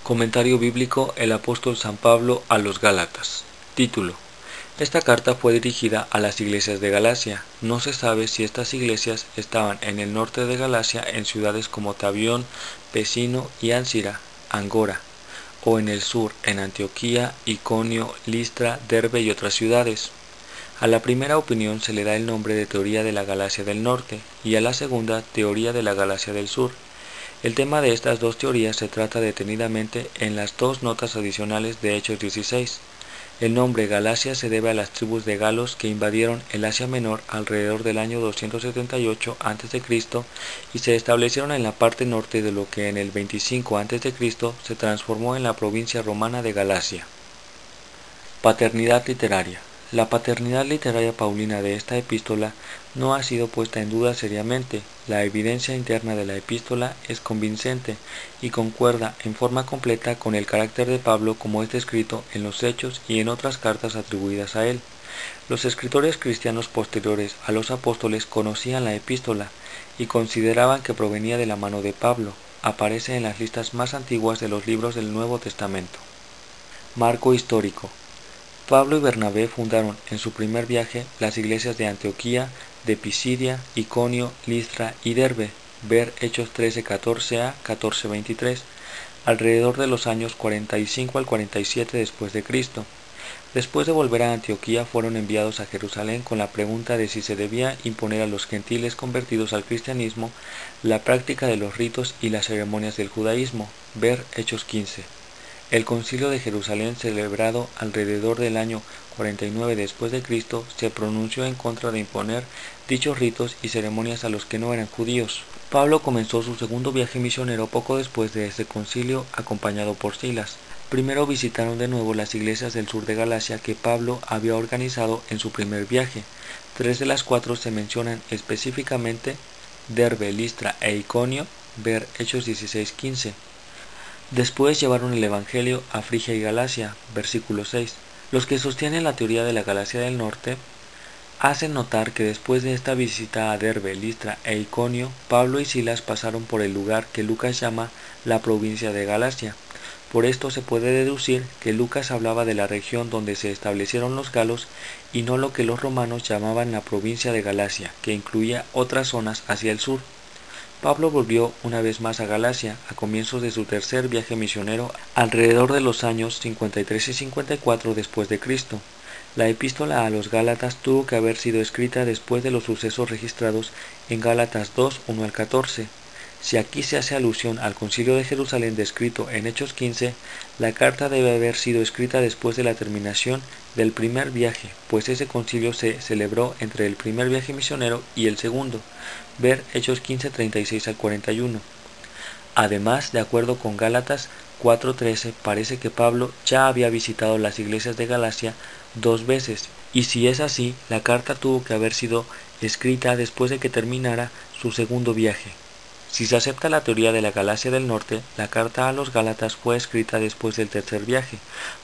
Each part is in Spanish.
Comentario bíblico: el apóstol San Pablo a los Gálatas. Título: esta carta fue dirigida a las iglesias de Galacia. No se sabe si estas iglesias estaban en el norte de Galacia, en ciudades como Tabión, Pesino y Ancira, Angora, o en el sur, en Antioquía, Iconio, Listra, Derbe y otras ciudades. A la primera opinión se le da el nombre de teoría de la Galacia del norte y a la segunda teoría de la Galacia del sur. El tema de estas dos teorías se trata detenidamente en las dos notas adicionales de Hechos 16. El nombre Galacia se debe a las tribus de galos que invadieron el Asia Menor alrededor del año 278 a.C. y se establecieron en la parte norte de lo que en el 25 a.C. se transformó en la provincia romana de Galacia. Paternidad literaria. La paternidad literaria paulina de esta epístola no ha sido puesta en duda seriamente. La evidencia interna de la epístola es convincente y concuerda en forma completa con el carácter de Pablo como es descrito en los Hechos y en otras cartas atribuidas a él. Los escritores cristianos posteriores a los apóstoles conocían la epístola y consideraban que provenía de la mano de Pablo. Aparece en las listas más antiguas de los libros del Nuevo Testamento. Marco histórico. Pablo y Bernabé fundaron en su primer viaje las iglesias de Antioquía, de Pisidia, Iconio, Listra y Derbe, ver Hechos 13:14a, 14:23, alrededor de los años 45 al 47 después de Cristo. Después de volver a Antioquía fueron enviados a Jerusalén con la pregunta de si se debía imponer a los gentiles convertidos al cristianismo la práctica de los ritos y las ceremonias del judaísmo, ver Hechos 15. El Concilio de Jerusalén, celebrado alrededor del año 49 después de Cristo, se pronunció en contra de imponer dichos ritos y ceremonias a los que no eran judíos. Pablo comenzó su segundo viaje misionero poco después de este concilio, acompañado por Silas. Primero visitaron de nuevo las iglesias del sur de Galacia que Pablo había organizado en su primer viaje. 3 de las 4 se mencionan específicamente: Derbe, Listra e Iconio, ver Hechos 16:15. Después llevaron el Evangelio a Frigia y Galacia, versículo 6. Los que sostienen la teoría de la Galacia del norte hacen notar que después de esta visita a Derbe, Listra e Iconio, Pablo y Silas pasaron por el lugar que Lucas llama la provincia de Galacia. Por esto se puede deducir que Lucas hablaba de la región donde se establecieron los galos y no lo que los romanos llamaban la provincia de Galacia, que incluía otras zonas hacia el sur. Pablo volvió una vez más a Galacia a comienzos de su tercer viaje misionero alrededor de los años 53 y 54 después de Cristo. La epístola a los Gálatas tuvo que haber sido escrita después de los sucesos registrados en Gálatas 2, 1 al 14. Si aquí se hace alusión al Concilio de Jerusalén descrito en Hechos 15, la carta debe haber sido escrita después de la terminación del primer viaje, pues ese concilio se celebró entre el primer viaje misionero y el segundo, ver Hechos 15, 36 al 41. Además, de acuerdo con Gálatas 4:13, parece que Pablo ya había visitado las iglesias de Galacia 2 veces, y si es así, la carta tuvo que haber sido escrita después de que terminara su segundo viaje. Si se acepta la teoría de la Galacia del norte, la carta a los Gálatas fue escrita después del tercer viaje,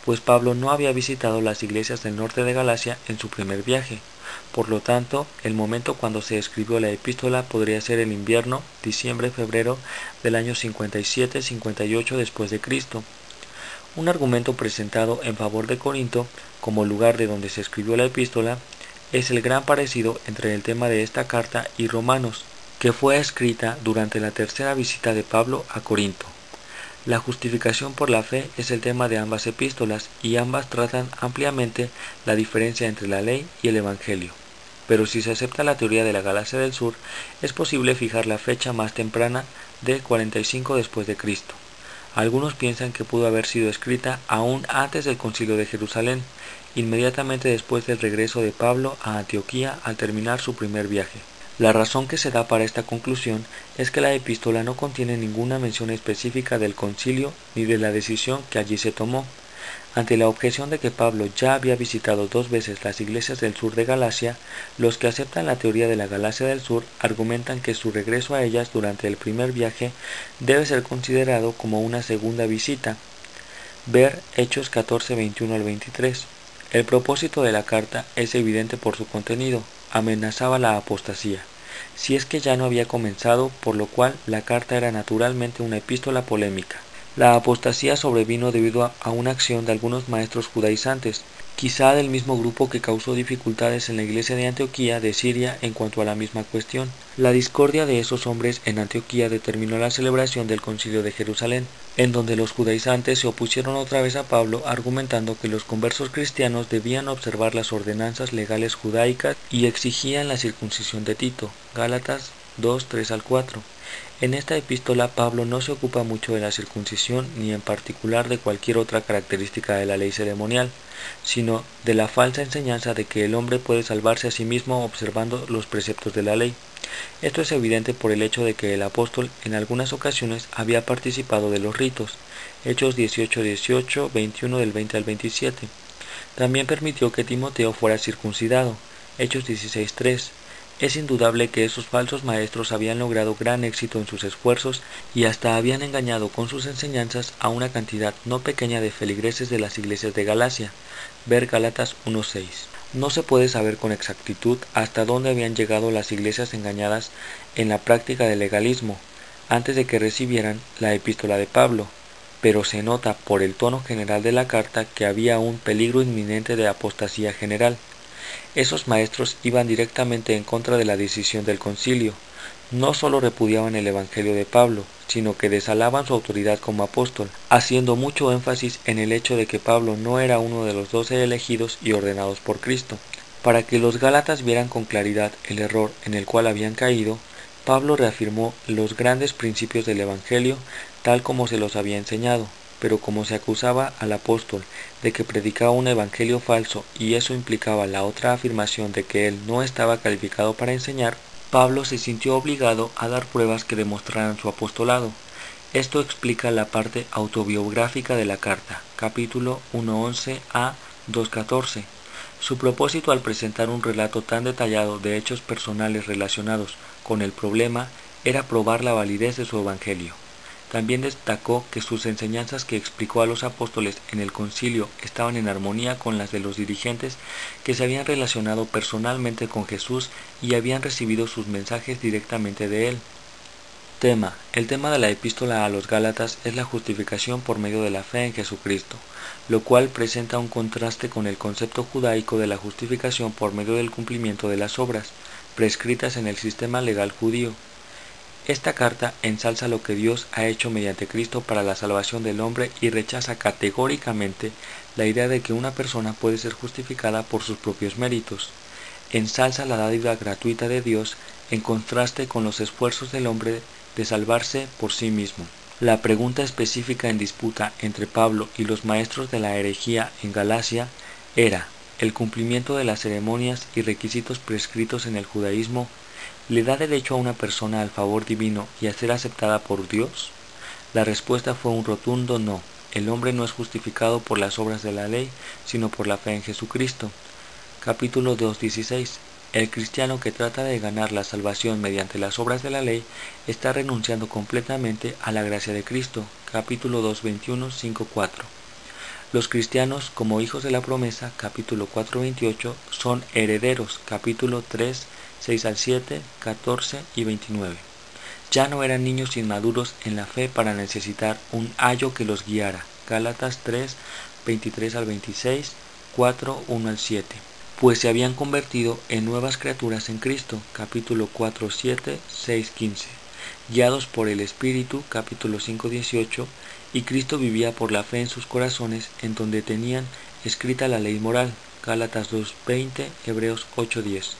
pues Pablo no había visitado las iglesias del norte de Galacia en su primer viaje. Por lo tanto, el momento cuando se escribió la epístola podría ser el invierno, diciembre-febrero del año 57-58 después de Cristo. Un argumento presentado en favor de Corinto, como lugar de donde se escribió la epístola, es el gran parecido entre el tema de esta carta y Romanos, que fue escrita durante la tercera visita de Pablo a Corinto. La justificación por la fe es el tema de ambas epístolas y ambas tratan ampliamente la diferencia entre la ley y el Evangelio. Pero si se acepta la teoría de la Galacia del Sur, es posible fijar la fecha más temprana de 45 después de Cristo. Algunos piensan que pudo haber sido escrita aún antes del Concilio de Jerusalén, inmediatamente después del regreso de Pablo a Antioquía al terminar su primer viaje. La razón que se da para esta conclusión es que la epístola no contiene ninguna mención específica del concilio ni de la decisión que allí se tomó. Ante la objeción de que Pablo ya había visitado 2 veces las iglesias del sur de Galacia, los que aceptan la teoría de la Galacia del Sur argumentan que su regreso a ellas durante el primer viaje debe ser considerado como una segunda visita. Ver Hechos 14, 21 al 23. El propósito de la carta es evidente por su contenido: amenazaba la apostasía, si es que ya no había comenzado, por lo cual la carta era naturalmente una epístola polémica. La apostasía sobrevino debido a una acción de algunos maestros judaizantes, quizá del mismo grupo que causó dificultades en la iglesia de Antioquía de Siria en cuanto a la misma cuestión. La discordia de esos hombres en Antioquía determinó la celebración del Concilio de Jerusalén, en donde los judaizantes se opusieron otra vez a Pablo, argumentando que los conversos cristianos debían observar las ordenanzas legales judaicas y exigían la circuncisión de Tito. Gálatas 2, 3 al 4. En esta epístola Pablo no se ocupa mucho de la circuncisión ni en particular de cualquier otra característica de la ley ceremonial, sino de la falsa enseñanza de que el hombre puede salvarse a sí mismo observando los preceptos de la ley. Esto es evidente por el hecho de que el apóstol en algunas ocasiones había participado de los ritos, Hechos 18:18, 21 del 20 al 27. También permitió que Timoteo fuera circuncidado, Hechos 16:3. Es indudable que esos falsos maestros habían logrado gran éxito en sus esfuerzos y hasta habían engañado con sus enseñanzas a una cantidad no pequeña de feligreses de las iglesias de Galacia. Ver Gálatas 1:6. No se puede saber con exactitud hasta dónde habían llegado las iglesias engañadas en la práctica del legalismo antes de que recibieran la epístola de Pablo, pero se nota por el tono general de la carta que había un peligro inminente de apostasía general. Esos maestros iban directamente en contra de la decisión del concilio. No solo repudiaban el evangelio de Pablo, sino que desalaban su autoridad como apóstol, haciendo mucho énfasis en el hecho de que Pablo no era uno de los 12 elegidos y ordenados por Cristo. Para que los gálatas vieran con claridad el error en el cual habían caído, Pablo reafirmó los grandes principios del evangelio tal como se los había enseñado. Pero como se acusaba al apóstol de que predicaba un evangelio falso y eso implicaba la otra afirmación de que él no estaba calificado para enseñar, Pablo se sintió obligado a dar pruebas que demostraran su apostolado. Esto explica la parte autobiográfica de la carta, capítulo 1:11 a 2:14. Su propósito al presentar un relato tan detallado de hechos personales relacionados con el problema era probar la validez de su evangelio. También destacó que sus enseñanzas que explicó a los apóstoles en el concilio estaban en armonía con las de los dirigentes que se habían relacionado personalmente con Jesús y habían recibido sus mensajes directamente de él. Tema. El tema de la epístola a los Gálatas es la justificación por medio de la fe en Jesucristo, lo cual presenta un contraste con el concepto judaico de la justificación por medio del cumplimiento de las obras, prescritas en el sistema legal judío. Esta carta ensalza lo que Dios ha hecho mediante Cristo para la salvación del hombre y rechaza categóricamente la idea de que una persona puede ser justificada por sus propios méritos. Ensalza la dádiva gratuita de Dios en contraste con los esfuerzos del hombre de salvarse por sí mismo. La pregunta específica en disputa entre Pablo y los maestros de la herejía en Galacia era: ¿el cumplimiento de las ceremonias y requisitos prescritos en el judaísmo le da derecho a una persona al favor divino y a ser aceptada por Dios? La respuesta fue un rotundo no. El hombre no es justificado por las obras de la ley, sino por la fe en Jesucristo. Capítulo 2:16. El cristiano que trata de ganar la salvación mediante las obras de la ley está renunciando completamente a la gracia de Cristo. Capítulo 2:21, 5:4. Los cristianos, como hijos de la promesa, capítulo 4:28, son herederos. Capítulo 3, 6 al 7, 14 y 29. Ya no eran niños inmaduros en la fe para necesitar un ayo que los guiara. Gálatas 3, 23 al 26, 4, 1 al 7. Pues se habían convertido en nuevas criaturas en Cristo. Capítulo 4, 7, 6, 15. Guiados por el Espíritu. Capítulo 5, 18. Y Cristo vivía por la fe en sus corazones, en donde tenían escrita la ley moral. Gálatas 2, 20, Hebreos 8, 10.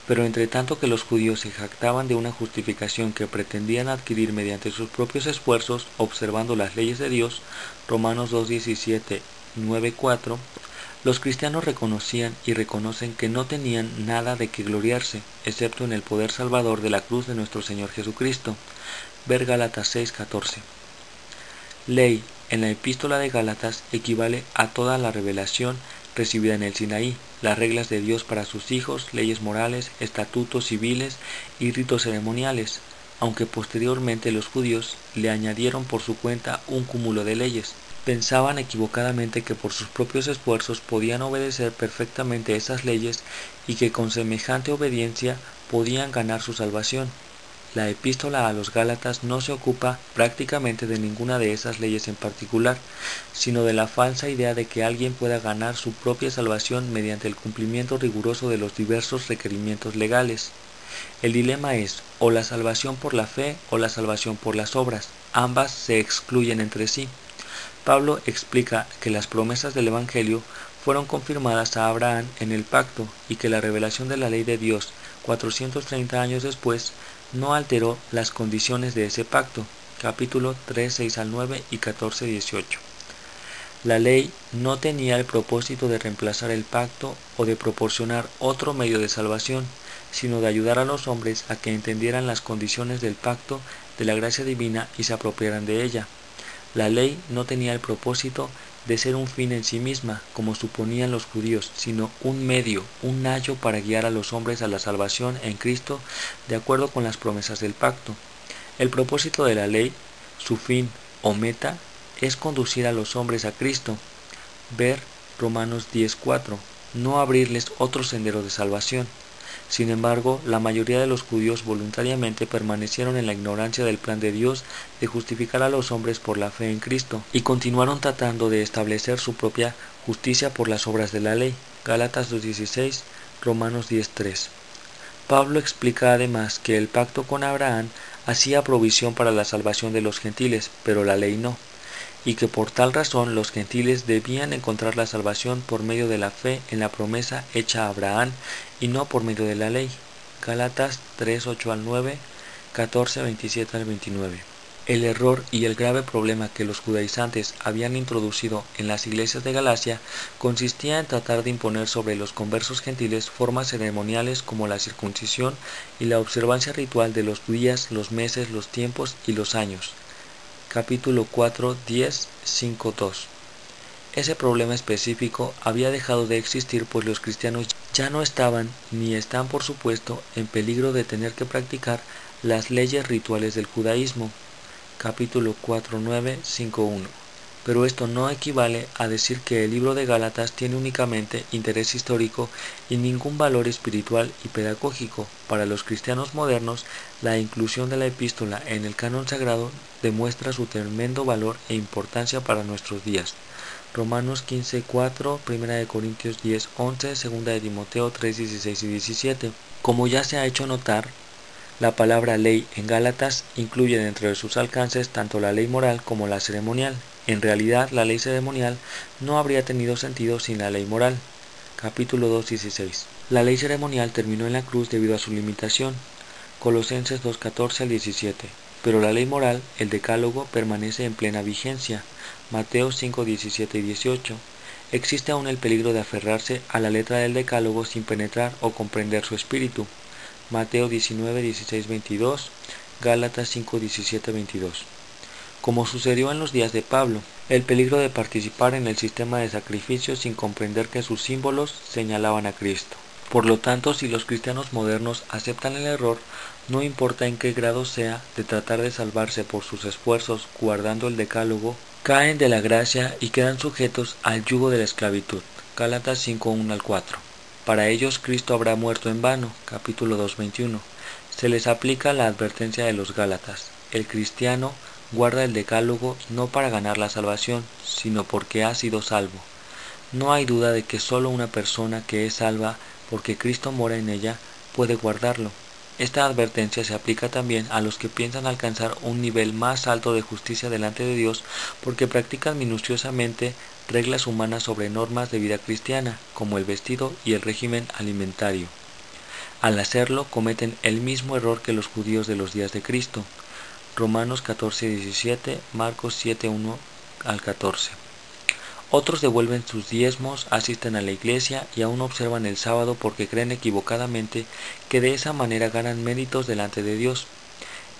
Pero entre tanto que los judíos se jactaban de una justificación que pretendían adquirir mediante sus propios esfuerzos, observando las leyes de Dios, Romanos 2:17, 9:4, los cristianos reconocían y reconocen que no tenían nada de que gloriarse, excepto en el poder salvador de la cruz de nuestro Señor Jesucristo. Ver Gálatas 6:14. Ley, en la epístola de Gálatas, equivale a toda la revelación recibida en el Sinaí, las reglas de Dios para sus hijos, leyes morales, estatutos civiles y ritos ceremoniales, aunque posteriormente los judíos le añadieron por su cuenta un cúmulo de leyes. Pensaban equivocadamente que por sus propios esfuerzos podían obedecer perfectamente esas leyes y que con semejante obediencia podían ganar su salvación. la epístola a los Gálatas no se ocupa prácticamente de ninguna de esas leyes en particular, sino de la falsa idea de que alguien pueda ganar su propia salvación mediante el cumplimiento riguroso de los diversos requerimientos legales. El dilema es o la salvación por la fe o la salvación por las obras. Ambas se excluyen entre sí. Pablo explica que las promesas del Evangelio fueron confirmadas a Abraham en el pacto y que la revelación de la ley de Dios 430 años después no alteró las condiciones de ese pacto. Capítulo 3, 6 al 9 y 14, 18. La ley no tenía el propósito de reemplazar el pacto o de proporcionar otro medio de salvación, sino de ayudar a los hombres a que entendieran las condiciones del pacto de la gracia divina y se apropiaran de ella. La ley no tenía el propósito de ser un fin en sí misma, como suponían los judíos, sino un medio, un ayo para guiar a los hombres a la salvación en Cristo de acuerdo con las promesas del pacto. El propósito de la ley, su fin o meta, es conducir a los hombres a Cristo. Ver Romanos 10:4, no abrirles otro sendero de salvación. Sin embargo, la mayoría de los judíos voluntariamente permanecieron en la ignorancia del plan de Dios de justificar a los hombres por la fe en Cristo y continuaron tratando de establecer su propia justicia por las obras de la ley. Gálatas 2:16, Romanos 10:3. Pablo explica además que el pacto con Abraham hacía provisión para la salvación de los gentiles, pero la ley no, y que por tal razón los gentiles debían encontrar la salvación por medio de la fe en la promesa hecha a Abraham y no por medio de la ley. Gálatas 3, 8 al 9, 14, 27 al 29. El error y el grave problema que los judaizantes habían introducido en las iglesias de Galacia consistía en tratar de imponer sobre los conversos gentiles formas ceremoniales como la circuncisión y la observancia ritual de los días, los meses, los tiempos y los años. Capítulo 4, 10, 5, 2. Ese problema específico había dejado de existir pues los cristianos ya no estaban, ni están por supuesto, en peligro de tener que practicar las leyes rituales del judaísmo. Capítulo 4, 9, 5, 1. Pero esto no equivale a decir que el libro de Gálatas tiene únicamente interés histórico y ningún valor espiritual y pedagógico. Para los cristianos modernos, la inclusión de la epístola en el canon sagrado demuestra su tremendo valor e importancia para nuestros días. Romanos 15:4, 1 Corintios 10:11, 2 Timoteo 3:16 y 17. Como ya se ha hecho notar, la palabra ley en Gálatas incluye dentro de sus alcances tanto la ley moral como la ceremonial. En realidad, la ley ceremonial no habría tenido sentido sin la ley moral. Capítulo 2:16. La ley ceremonial terminó en la cruz debido a su limitación. Colosenses 2:14 al 17. Pero la ley moral, el decálogo, permanece en plena vigencia. Mateo 5:17 y 18. Existe aún el peligro de aferrarse a la letra del decálogo sin penetrar o comprender su espíritu. Mateo 19:16, 22, Gálatas 5:17, 22. Como sucedió en los días de Pablo, el peligro de participar en el sistema de sacrificios sin comprender que sus símbolos señalaban a Cristo. Por lo tanto, si los cristianos modernos aceptan el error, no importa en qué grado sea, de tratar de salvarse por sus esfuerzos guardando el decálogo, caen de la gracia y quedan sujetos al yugo de la esclavitud. Gálatas 5:1 al 4. Para ellos Cristo habrá muerto en vano. Capítulo 2:21. Se les aplica la advertencia de los Gálatas. El cristiano guarda el decálogo no para ganar la salvación, sino porque ha sido salvo. No hay duda de que solo una persona que es salva porque Cristo mora en ella puede guardarlo. Esta advertencia se aplica también a los que piensan alcanzar un nivel más alto de justicia delante de Dios porque practican minuciosamente reglas humanas sobre normas de vida cristiana, como el vestido y el régimen alimentario. Al hacerlo, cometen el mismo error que los judíos de los días de Cristo. Romanos 14:17, Marcos 7:1 al 14. Otros devuelven sus diezmos, asisten a la iglesia y aún observan el sábado porque creen equivocadamente que de esa manera ganan méritos delante de Dios.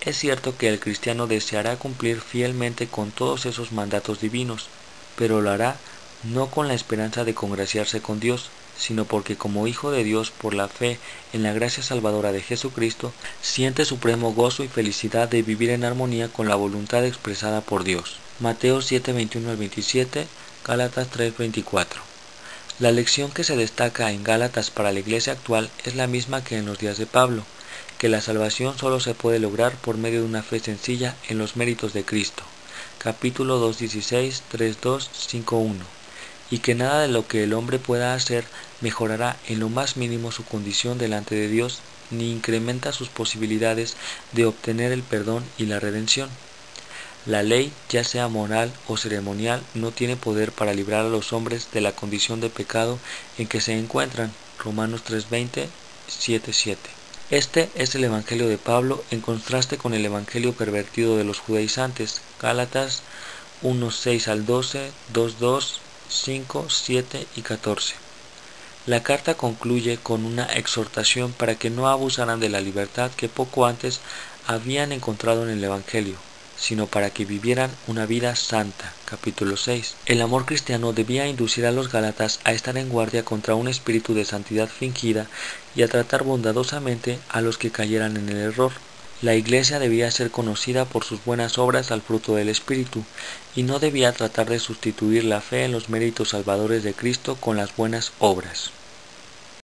Es cierto que el cristiano deseará cumplir fielmente con todos esos mandatos divinos, pero lo hará no con la esperanza de congraciarse con Dios, sino porque como hijo de Dios por la fe en la gracia salvadora de Jesucristo, siente supremo gozo y felicidad de vivir en armonía con la voluntad expresada por Dios. Mateo 7:21 al 27, Gálatas 3:24. La lección que se destaca en Gálatas para la iglesia actual es la misma que en los días de Pablo. que la salvación solo se puede lograr por medio de una fe sencilla en los méritos de Cristo. Capítulo 2:16, 3:2, 5:1. Y que nada de lo que el hombre pueda hacer mejorará en lo más mínimo su condición delante de Dios, ni incrementa sus posibilidades de obtener el perdón y la redención. La ley, ya sea moral o ceremonial, no tiene poder para librar a los hombres de la condición de pecado en que se encuentran. Romanos 3:20, 7:7. Este es el Evangelio de Pablo en contraste con el Evangelio pervertido de los judaizantes. Gálatas 1:6 al 12, 2:2, 5, 7 y 14. La carta concluye con una exhortación para que no abusaran de la libertad que poco antes habían encontrado en el Evangelio, sino para que vivieran una vida santa. Capítulo 6. El amor cristiano debía inducir a los gálatas a estar en guardia contra un espíritu de santidad fingida y a tratar bondadosamente a los que cayeran en el error. La Iglesia debía ser conocida por sus buenas obras al fruto del Espíritu, y no debía tratar de sustituir la fe en los méritos salvadores de Cristo con las buenas obras.